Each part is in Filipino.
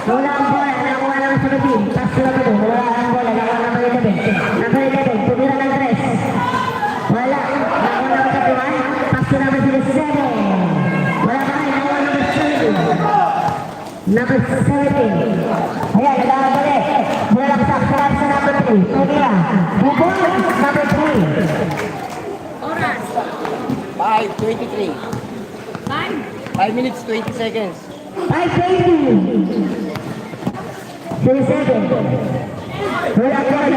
Wala ang bola, nakuha lang sa team. Pass lang ito, wala ang bola, nakuha ng number 11. Number 11, tumira ng 3. Wala, nakuha ng number 1. Pass to number 7. Wala pa rin, nakuha number 17. Number 17. Ayan, nagkakabalik. Mula lang sa number 3. Tumira. Bubol, number 3. Oras. 5:23. Time. 5 minutes, 20 seconds. 5-20. 37. Wala pa rin.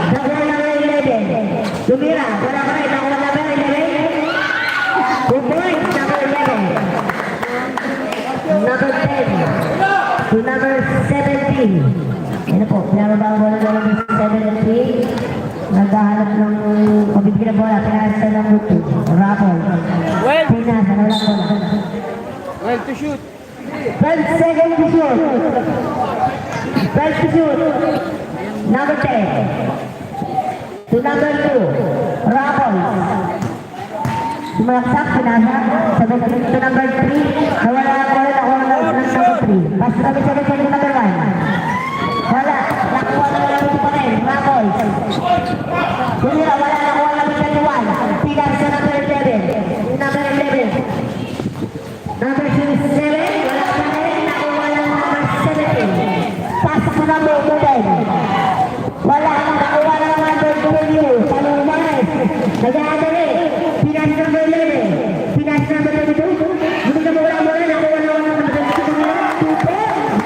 Nakuha number 11. Tumira. Wala pa rin. Nakuha number 11. Bubol, number 11. Number 10. To number 17. Ano po, pinababa ang bola ng number 17. Naghahanap ng pabibigyan ng bola. Pinasa ng buto. Raffle. Well, Pinasa na lang bola. well to shoot. 12 seconds to shoot. 12 to shoot. Number 10. To number 2. Raffle. Sumalaksak, pinasa. To number 3. Nawala ang bola. Nakuha ng number 3. Pass to number 7, number 1. Wala. Nakuha ng number 2 pa rin. Raffle. Tumira. Wala. Nakuha ng number 21. Pinasa sa number 11. Number 11. Number 7. Wala pa rin. Nakuha ng number 17. Pass to number 10. Wala. Nakuha ng number 22. Palumanes. Nag-aadali. Pinas number 11. Pinas number 22. Hindi ka mawala mo rin. Nakuha ng number 22.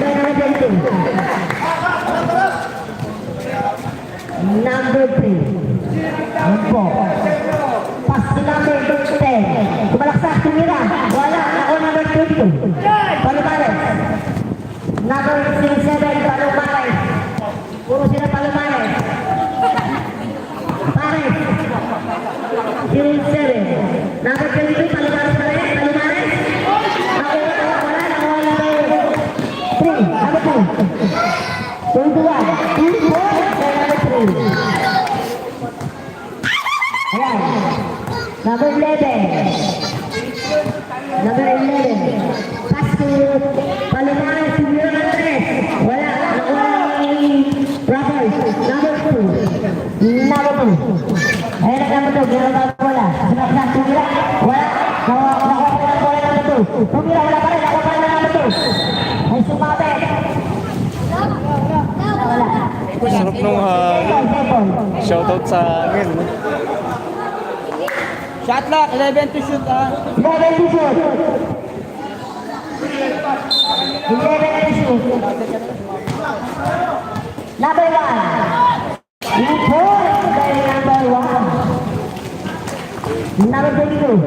2 number 22. Number 3. Yan po. Pass to number 10. Kumalaksak, tumira. Wala. Nakuha number 22. Palumanes. Number 7. Palumanes. Puro sila Palumanes. Pares. 07. Number 22. Palumanes pa rin. Palumanes. Nakuha. Wala. Nakuha number 3. Number 2. 21. 24. Number 3. Ayan. Number 11. Number 11. Pass to Palumanes. Tumira ng 3. Wala. Nakuha ng Raffles. Number 2. Number 2. Ayan ang number 2. Ginagawa ko wala. Sinaksak. Tumira. Wala. Nakuha ko ng bola number 2. Tumira. Wala pa rin. Nakuha pa rin ng number 2. Ay sumabit. Wala. Sarap nung shoutout sa amin. Shot clock, 11 to shoot, ah. 11 to shoot. 11 to shoot. Number 1. Report by number 1. Number 22.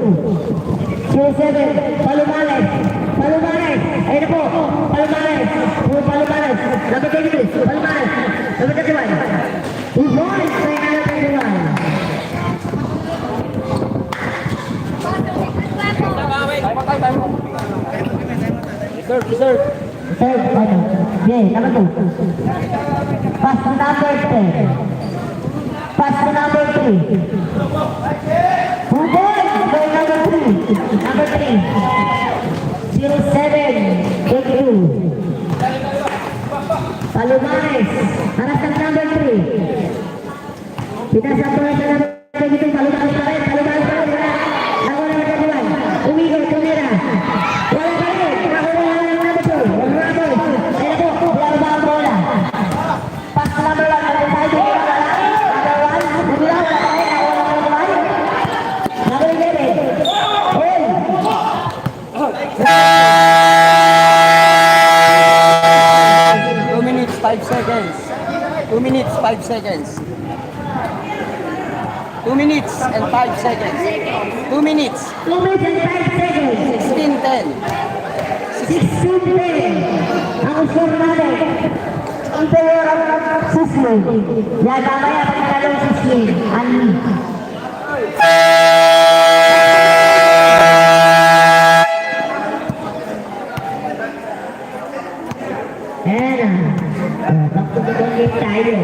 07. Palumanes. Palumanes. Ayun po. Palumanes. Palumanes. Number 22. Palumanes. Number 21. Report by number 21. Reserve, reserve. Third, okay, number 2. Pass to number 10. Pass to number 3. Hubog by number 3. Number 3. 07. 22. Palumanes. Para sa number 3. Pinasa po sa number 22. Palumanes pa rin. Palumanes pa rin. Nakuha ng number 1. Umigo, tumira. Wala pa rin. Nakuha ng number 2. Ramos. Ayan po. Wala ba ang bola? Pass to number 1. Number 5. Number 1. Tumira. Wala pa rin. Nakuha ng number 1. Number 11. Hold. 2 minutes, 5 seconds. 2 minutes, 5 seconds. 2 minutes and 5 seconds. 2 minutes. 2 minutes and 5 seconds. 16-10. 16-10. Ang score natin. Ang player of Sisling. Yan, mamaya pagkakalong Sisling. Ani. Ayan na. Back to the game tayo.